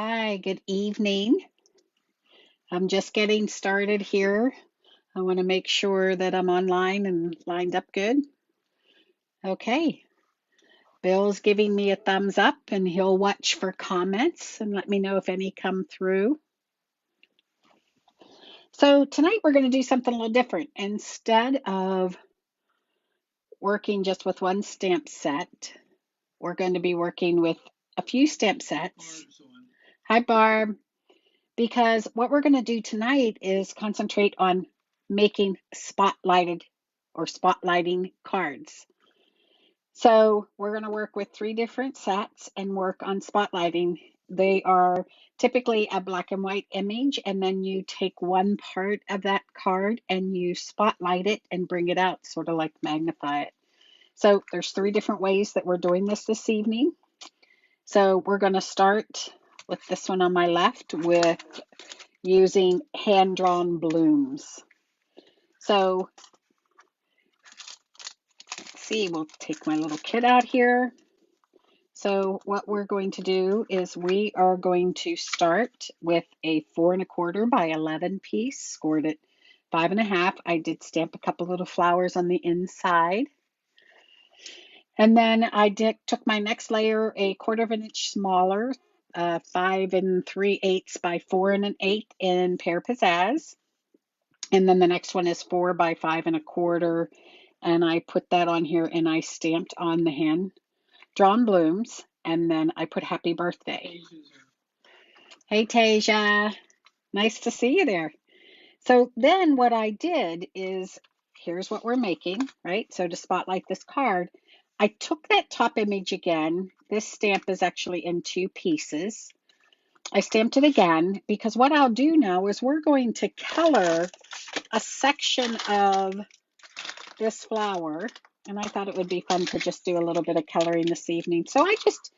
Hi, good evening. I'm just getting started here. I want to make sure that I'm online and lined up good. Okay, Bill's giving me a thumbs up and he'll watch for comments and let me know if any come through. So tonight we're going to do something a little different. Instead of working just with one stamp set, we're going to be working with a few stamp sets. Hi, Barb. Because what we're going to do tonight is concentrate on making spotlighting cards. So we're going to work with 3 different sets and work on spotlighting. They are typically a black and white image, and then you take one part of that card and you spotlight it and bring it out, sort of like magnify it. So there's 3 different ways that we're doing this evening. So we're going to start with this one on my left with using hand-drawn blooms. So let's see, we'll take my little kit out here. So what we're going to do is we are going to start with a 4¼ by 11 piece, scored at 5½. I did stamp a couple little flowers on the inside. And then I took my next layer a 1/4 inch smaller, 5 3/8 by 4 1/8 in Pear Pizzazz. And then the next one is 4 by 5 1/4. And I put that on here and I stamped on the hand drawn blooms. And then I put happy birthday. Hey, Tasia. Nice to see you there. So then what I did is, here's what we're making, right? So to spotlight this card, I took that top image again. This stamp is actually in 2 pieces. I stamped it again because what I'll do now is we're going to color a section of this flower, and I thought it would be fun to just do a little bit of coloring this evening. So I just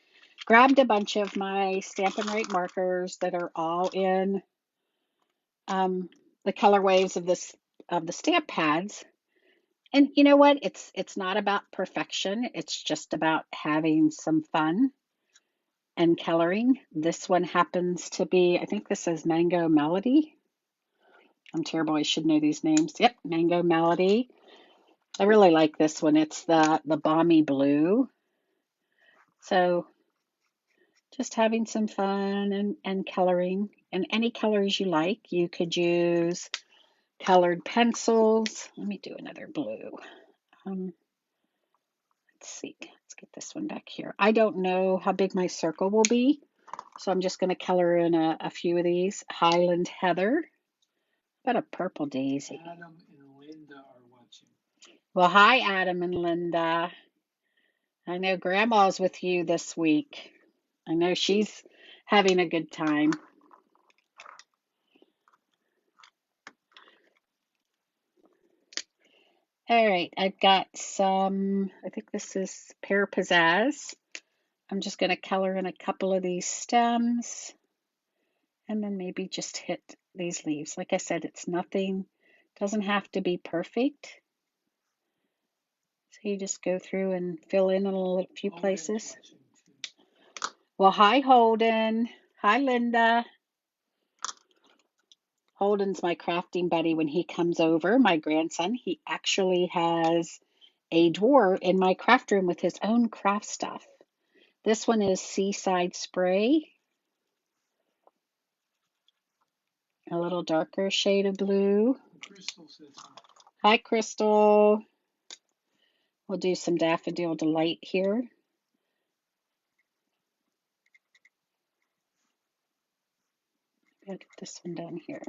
grabbed a bunch of my Stampin' Right markers that are all in the colorways of the stamp pads. And you know what? It's not about perfection. It's just about having some fun and coloring. This one happens to be, I think this is Mango Melody. I'm terrible. I should know these names. Yep, Mango Melody. I really like this one. It's the balmy blue. So just having some fun and coloring. And any colors you like. You could use colored pencils. Let me do another blue. Let's see. Let's get this one back here. I don't know how big my circle will be, so I'm just going to color in a few of these. Highland Heather. What a purple daisy. Adam and Linda are watching. Well, hi, Adam and Linda. I know Grandma's with you this week. I know she's having a good time. All right, I've got some, I think this is Pear Pizzazz. I'm just going to color in a couple of these stems and then maybe just hit these leaves. Like I said, it's nothing, doesn't have to be perfect. So you just go through and fill in a few places. Well, hi, Holden. Hi, Linda. Holden's my crafting buddy when he comes over, my grandson. He actually has a drawer in my craft room with his own craft stuff. This one is Seaside Spray, a little darker shade of blue. Crystal says hi. Hi, Crystal. We'll do some Daffodil Delight here. I'll get this one down here.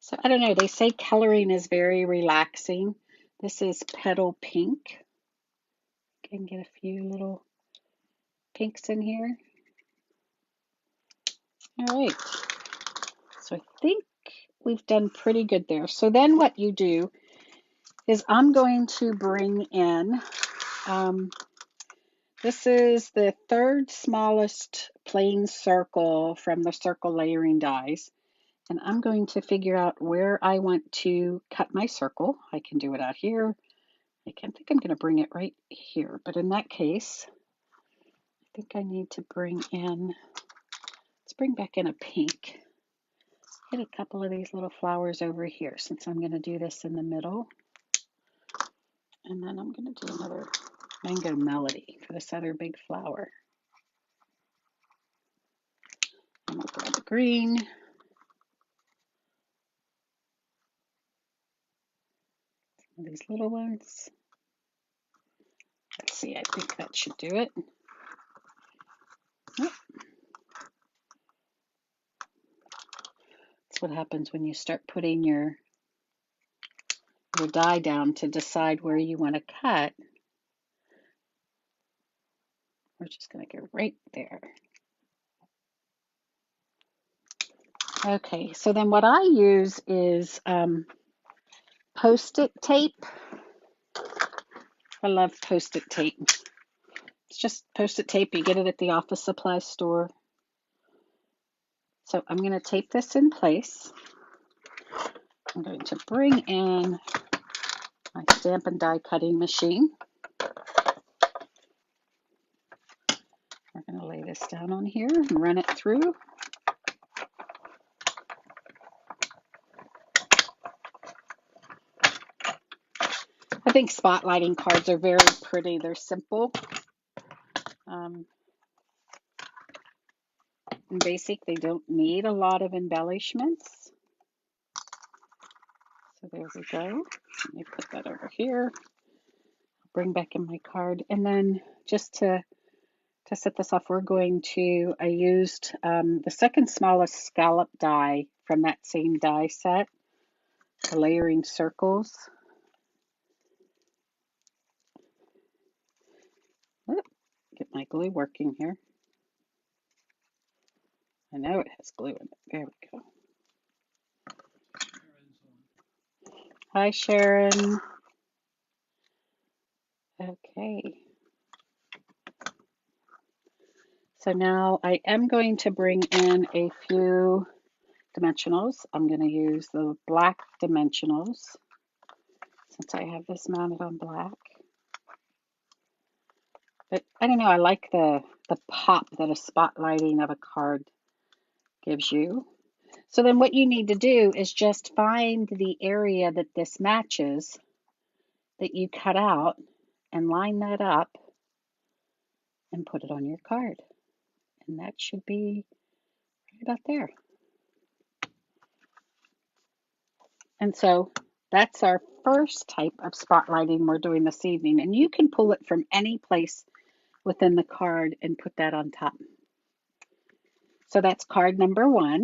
So I don't know, they say coloring is very relaxing. This is Petal Pink. Can get a few little pinks in here. All right. So I think we've done pretty good there. So then what you do is I'm going to bring in, this is the 3rd smallest plain circle from the circle layering dies. And I'm going to figure out where I want to cut my circle. I can do it out here. I think I'm going to bring it right here. But in that case, I think I need to bring in, let's bring back in a pink. Get a couple of these little flowers over here since I'm going to do this in the middle. And then I'm going to do another mango melody for this other big flower. I'm going to grab the green. Some of these little ones. Let's see, I think that should do it. Yep. That's what happens when you start putting your die down to decide where you want to cut. We're just going to go right there. Okay, so then what I use is Post-it tape. I love Post-it tape. It's just Post-it tape. You get it at the office supply store. So I'm going to tape this in place. I'm going to bring in my stamp and die cutting machine. We're going to lay this down on here and run it through. I think spotlighting cards are very pretty. They're simple and basic. They don't need a lot of embellishments. So there we go. Let me put that over here. Bring back in my card. And then just to set this off, we're going to, I used the second smallest scallop die from that same die set, the layering circles. Oh, get my glue working here. I know it has glue in it. There we go. Hi, Sharon. Okay. So now I am going to bring in a few dimensionals. I'm going to use the black dimensionals since I have this mounted on black. But I don't know, I like the pop that a spotlighting of a card gives you. So then what you need to do is just find the area that this matches that you cut out and line that up and put it on your card. And that should be right about there. And so that's our first type of spotlighting we're doing this evening. And you can pull it from any place within the card and put that on top. So that's card number one.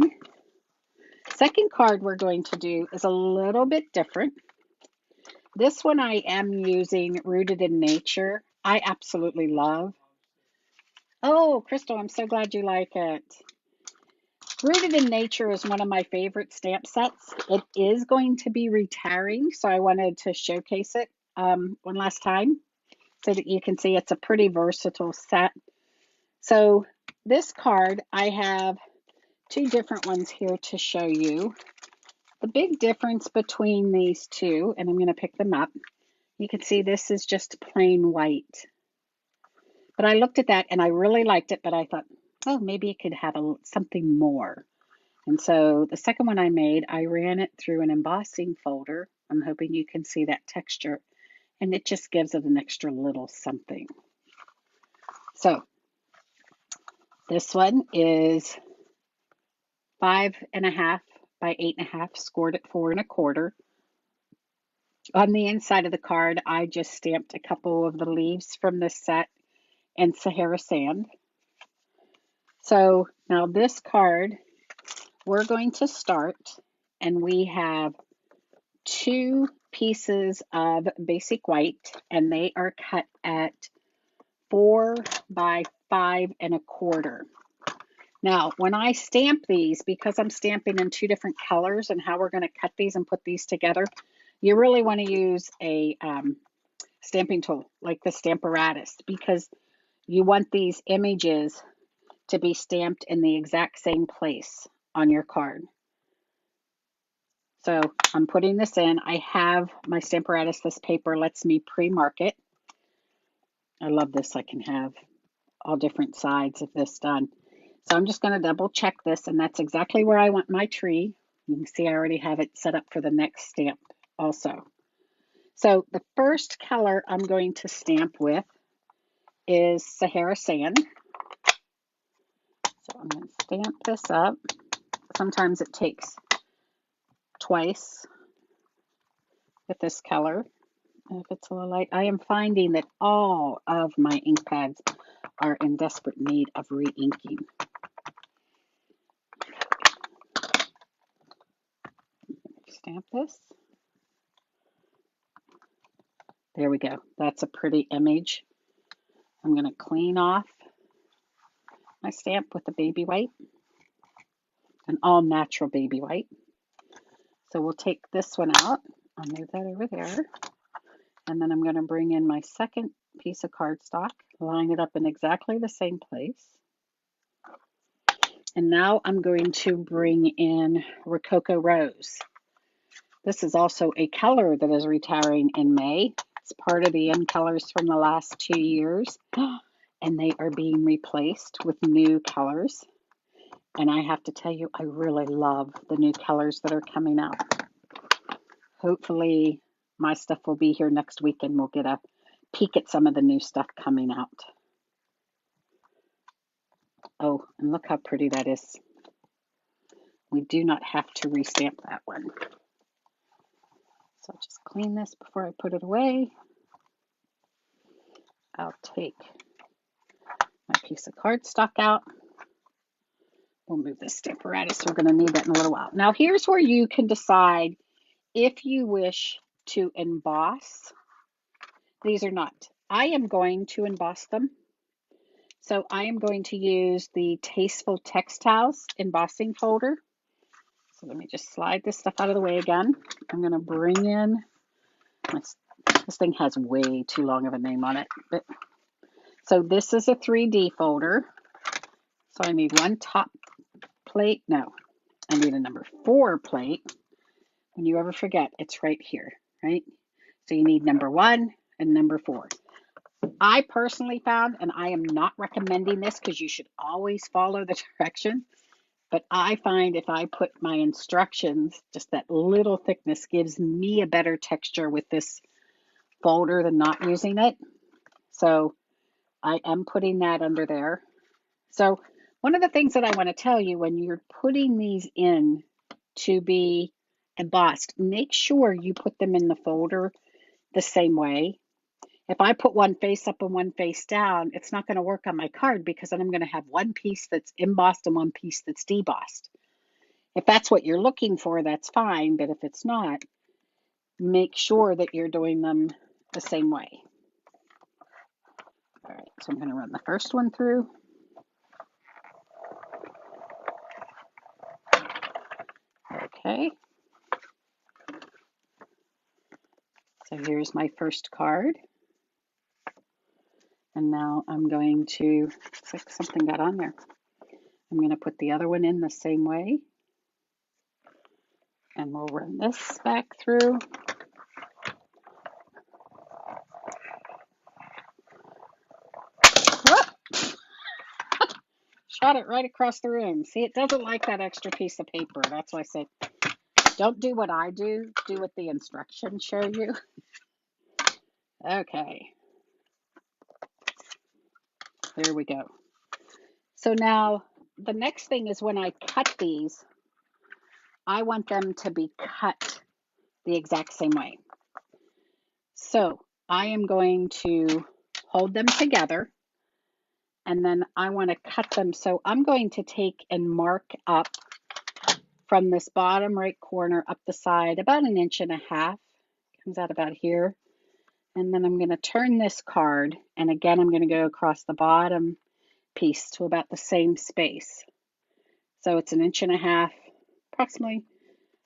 Second card we're going to do is a little bit different. This one I am using Rooted in Nature. I absolutely love. Oh, Crystal, I'm so glad you like it. Rooted in Nature is one of my favorite stamp sets. It is going to be retiring, so I wanted to showcase it one last time so that you can see it's a pretty versatile set. So this card, I have two different ones here to show you. The big difference between these two, and I'm going to pick them up, you can see this is just plain white. But I looked at that and I really liked it, but I thought, oh, maybe it could have something more. And so the second one I made, I ran it through an embossing folder. I'm hoping you can see that texture, and it just gives it an extra little something. So this one is 5.5 by 8.5, scored at 4 1/4. On the inside of the card, I just stamped a couple of the leaves from this set in Sahara sand. So now this card, we're going to start, and we have two pieces of basic white, and they are cut at 4 by 5 1/4. Now, when I stamp these, because I'm stamping in two different colors and how we're going to cut these and put these together, you really want to use a stamping tool like the Stamparatus, because you want these images to be stamped in the exact same place on your card. So I'm putting this in. I have my Stamparatus. This paper lets me pre-mark it. I love this. I can have all different sides of this done. So I'm just going to double check this, and that's exactly where I want my tree. You can see I already have it set up for the next stamp also. So the first color I'm going to stamp with is Sahara Sand. So I'm going to stamp this up. Sometimes it takes twice with this color. If it's a little light, I am finding that all of my ink pads are in desperate need of re-inking. Stamp this. There we go. That's a pretty image. I'm going to clean off my stamp with a baby white, an all natural baby white. So we'll take this one out. I'll move that over there. And then I'm going to bring in my second piece of cardstock, line it up in exactly the same place. And now I'm going to bring in Rococo Rose. This is also a color that is retiring in May. It's part of the end colors from the last 2 years. And they are being replaced with new colors. And I have to tell you, I really love the new colors that are coming out. Hopefully my stuff will be here next week and we'll get a peek at some of the new stuff coming out. Oh, and look how pretty that is. We do not have to restamp that one. So I'll just clean this before I put it away. I'll take my piece of cardstock out. We'll move this stamparatus. We're going to need that in a little while. Now here's where you can decide if you wish to emboss. These are not. I am going to emboss them. So I am going to use the Tasteful Textiles embossing folder. So let me just slide this stuff out of the way again. I'm going to bring in, this thing has way too long of a name on it. So this is a 3D folder. So I need one top plate. No, I need a number 4 plate. When you ever forget, it's right here, right? So you need number 1 and number 4. I personally found, and I am not recommending this because you should always follow the directions, but I find if I put my instructions, just that little thickness gives me a better texture with this folder than not using it. So I am putting that under there. So one of the things that I want to tell you when you're putting these in to be embossed, make sure you put them in the folder the same way. If I put one face up and one face down, it's not going to work on my card because then I'm going to have one piece that's embossed and one piece that's debossed. If that's what you're looking for, that's fine. But if it's not, make sure that you're doing them the same way. All right, so I'm going to run the first one through. Okay. So here's my first card. And now I'm going to, looks like something got on there. I'm going to put the other one in the same way. And we'll run this back through. Whoop! Shot it right across the room. See, it doesn't like that extra piece of paper. That's why I said, don't do what I do. Do what the instructions show you. Okay. There we go. So now the next thing is when I cut these, I want them to be cut the exact same way. So I am going to hold them together and then I want to cut them. So I'm going to take and mark up from this bottom right corner up the side about 1.5 inches. Comes out about here. And then I'm going to turn this card and again I'm going to go across the bottom piece to about the same space. So it's 1.5 inches approximately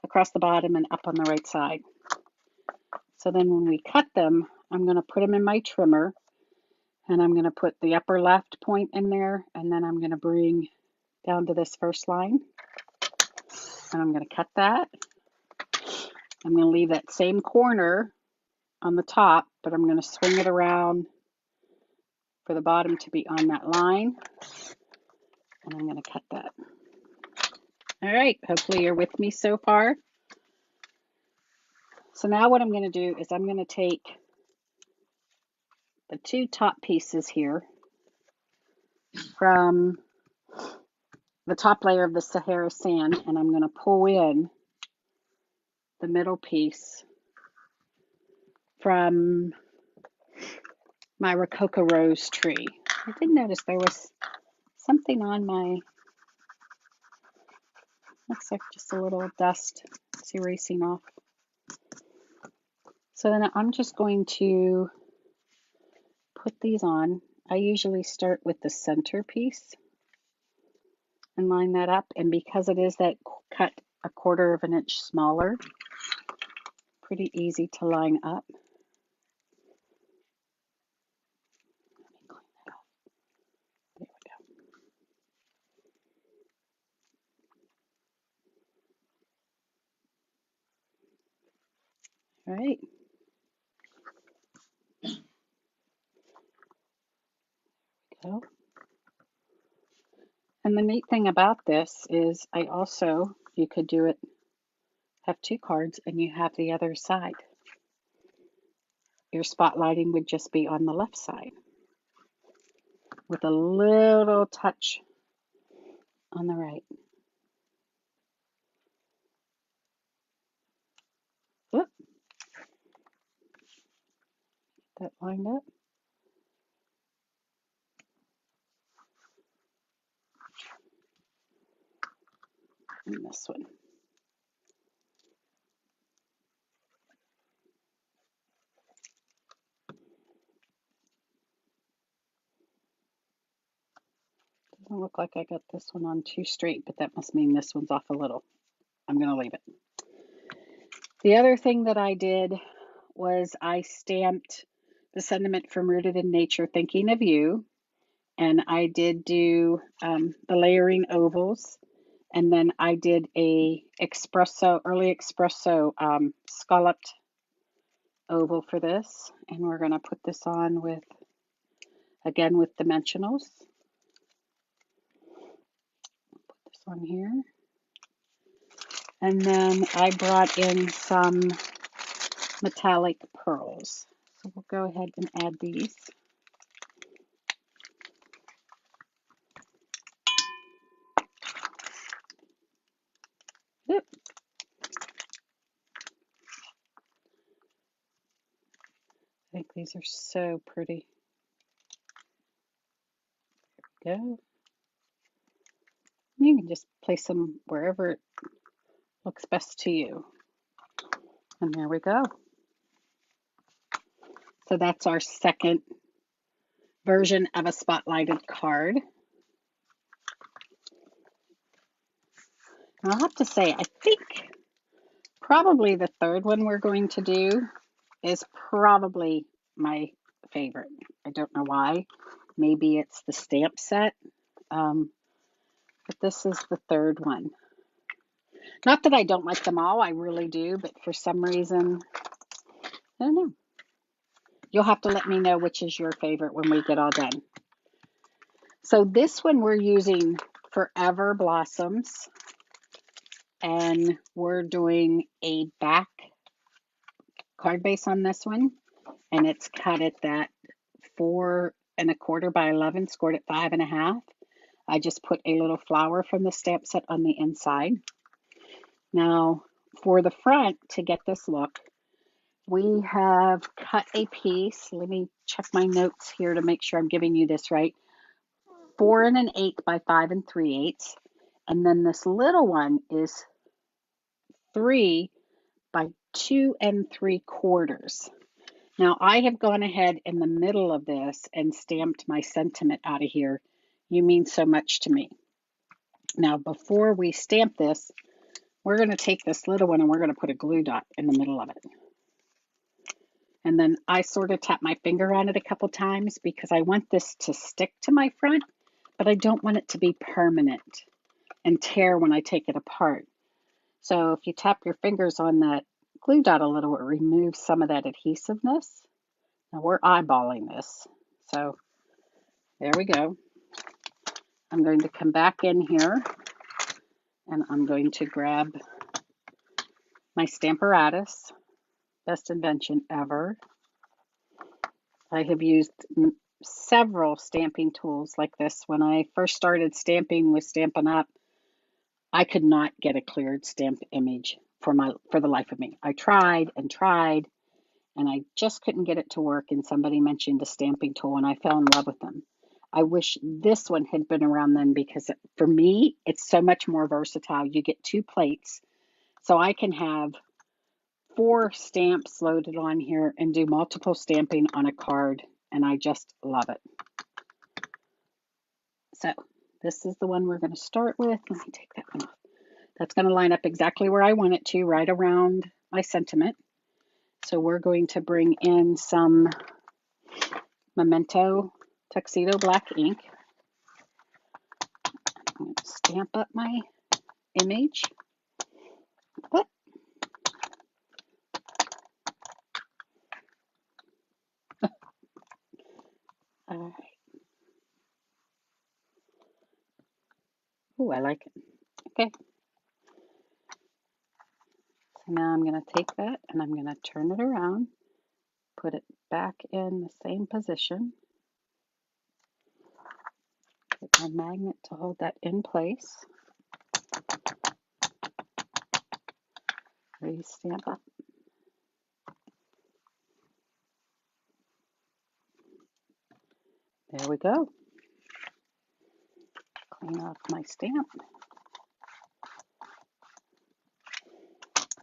across the bottom and up on the right side. So then when we cut them, I'm going to put them in my trimmer and I'm going to put the upper left point in there and then I'm going to bring down to this first line and I'm going to cut that. I'm going to leave that same corner on the top, but I'm going to swing it around for the bottom to be on that line. And I'm going to cut that. All right, hopefully you're with me so far. So now what I'm going to do is I'm going to take the two top pieces here from the top layer of the Sahara sand, and I'm going to pull in the middle piece from my Rococo Rose tree. I did notice there was something on my, looks like just a little dust. It's erasing off. So then I'm just going to put these on. I usually start with the center piece and line that up. And because it is that cut a quarter of an inch smaller, pretty easy to line up. There we go. All right. Go. And the neat thing about this is I also, you could do it, have two cards and you have the other side. Your spotlighting would just be on the left side with a little touch on the right. Oop, that lined up. And this one. Doesn't look like I got this one on too straight, but that must mean this one's off a little. I'm going to leave it. The other thing that I did was I stamped the sentiment from Rooted in Nature, Thinking of You. And I did do the layering ovals. And then I did a early espresso scalloped oval for this. And we're going to put this on with, again, with dimensionals. Put this on here. And then I brought in some metallic pearls. So we'll go ahead and add these. Oop. I think these are so pretty. There we go. You can just place them wherever it looks best to you. And there we go. So that's our second version of a spotlighted card. And I'll have to say, I think probably the third one we're going to do is probably my favorite. I don't know why. Maybe it's the stamp set. But this is the third one. Not that I don't like them all, I really do, but for some reason, I don't know. You'll have to let me know which is your favorite when we get all done. So this one we're using Forever Blossoms, and we're doing a back card base on this one, and it's cut at that 4 1/4 by 11, scored at 5 1/2. I just put a little flower from the stamp set on the inside. Now for the front, to get this look, we have cut a piece. Let me check my notes here to make sure I'm giving you this right. 4 1/8 by 5 3/8. And then this little one is 3 by 2 3/4. Now I have gone ahead in the middle of this and stamped my sentiment out of here. You mean so much to me. Now before we stamp this, we're going to take this little one and we're going to put a glue dot in the middle of it. And then I sort of tap my finger on it a couple times because I want this to stick to my front, but I don't want it to be permanent and tear when I take it apart. So if you tap your fingers on that glue dot a little, it removes some of that adhesiveness. Now we're eyeballing this. So There we go. I'm going to come back in here and I'm going to grab my Stamparatus, best invention ever. I have used several stamping tools like this. When I first started stamping with Stampin' Up, I could not get a cleared stamp image for the life of me. I tried and tried, and I just couldn't get it to work. And somebody mentioned the stamping tool, and I fell in love with them. I wish this one had been around then because for me, it's so much more versatile. You get 2 plates, so I can have 4 stamps loaded on here and do multiple stamping on a card, and I just love it. So this is the one we're going to start with. Let me take that one off. That's going to line up exactly where I want it to, right around my sentiment. So we're going to bring in some Memento Tuxedo Black ink. I'm going to stamp up my image. Whoop. All right. Ooh, I like it. Okay. So now I'm going to take that and I'm going to turn it around, put it back in the same position. Get my magnet to hold that in place. Re-stamp up. There we go. Clean off my stamp.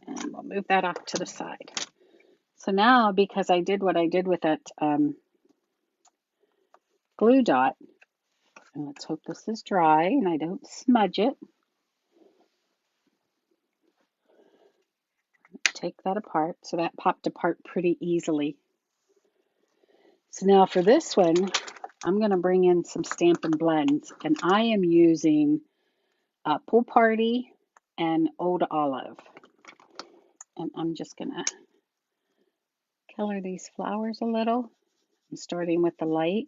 And we'll move that off to the side. So now, because I did what I did with that glue dot, and let's hope this is dry and I don't smudge it. Take that apart. So that popped apart pretty easily. So now for this one, I'm going to bring in some Stampin' Blends, and I am using Pool Party and Old Olive. And I'm just going to color these flowers a little. I'm starting with the light.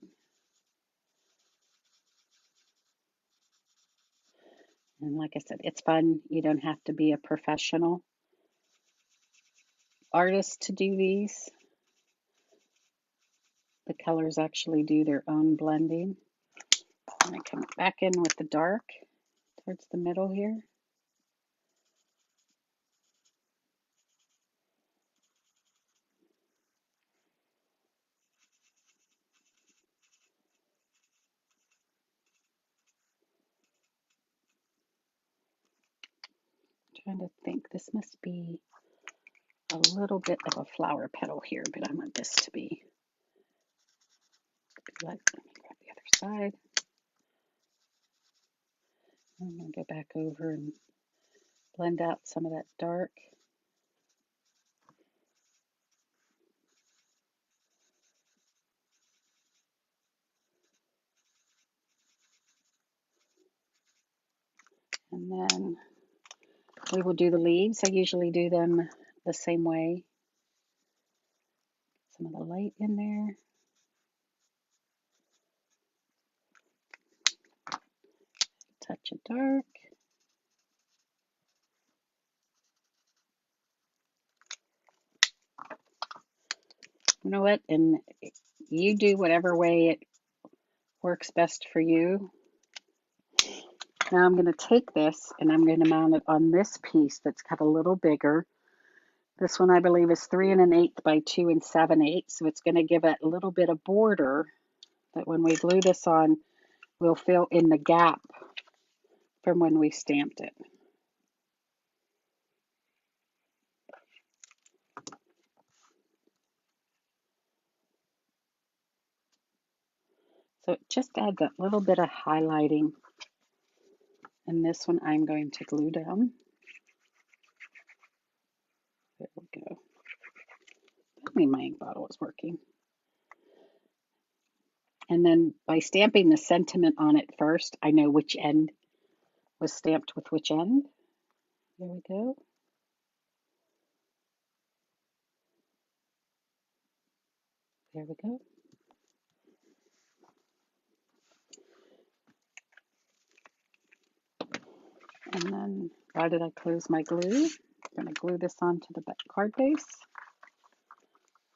And like I said, it's fun. You don't have to be a professional artist to do these. The colors actually do their own blending. I'm going to come back in with the dark towards the middle here. Trying to think, this must be a little bit of a flower petal here, but I want this to be like, let me grab the other side. I'm going to go back over and blend out some of that dark. And then we will do the leaves. I usually do them the same way. Some of the light in there. Touch of dark. You know what? And you do whatever way it works best for you. Now I'm going to take this and I'm going to mount it on this piece that's cut a little bigger. This one I believe is 3 1/8 by 2 7/8, so it's going to give it a little bit of border that when we glue this on, will fill in the gap from when we stamped it. So it just adds a little bit of highlighting. And this one I'm going to glue down. There we go. I mean, my ink bottle is working. And then by stamping the sentiment on it first, I know which end was stamped with which end. There we go. There we go. And then, why did I close my glue? I'm going to glue this onto the card base.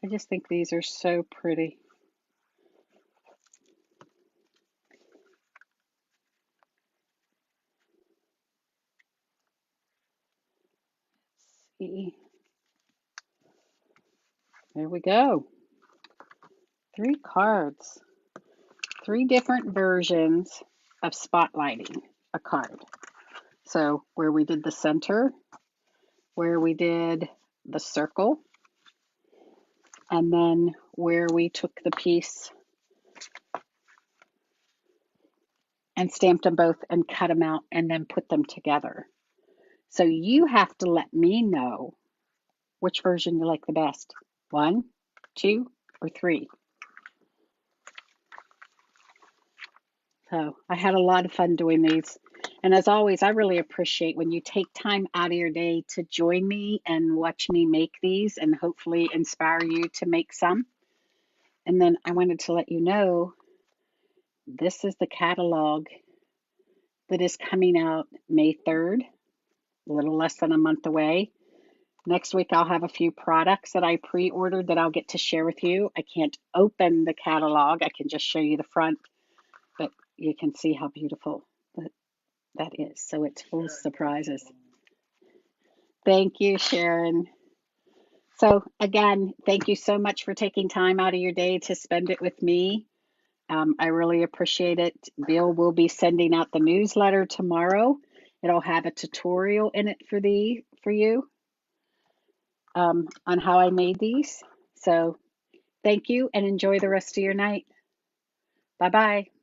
I just think these are so pretty. Let's see. There we go. 3 cards. 3 different versions of spotlighting a card. So where we did the center, where we did the circle, and then where we took the piece and stamped them both and cut them out and then put them together. So you have to let me know which version you like the best. 1, 2, or 3. So I had a lot of fun doing these. And as always, I really appreciate when you take time out of your day to join me and watch me make these and hopefully inspire you to make some. And then I wanted to let you know this is the catalog that is coming out May 3rd, a little less than a month away. Next week, I'll have a few products that I pre-ordered that I'll get to share with you. I can't open the catalog. I can just show you the front, but you can see how beautiful that is. So it's full of surprises. Thank you, Sharon. So again, thank you so much for taking time out of your day to spend it with me. I really appreciate it. Bill will be sending out the newsletter tomorrow. It'll have a tutorial in it for you on how I made these. So thank you and enjoy the rest of your night. Bye bye.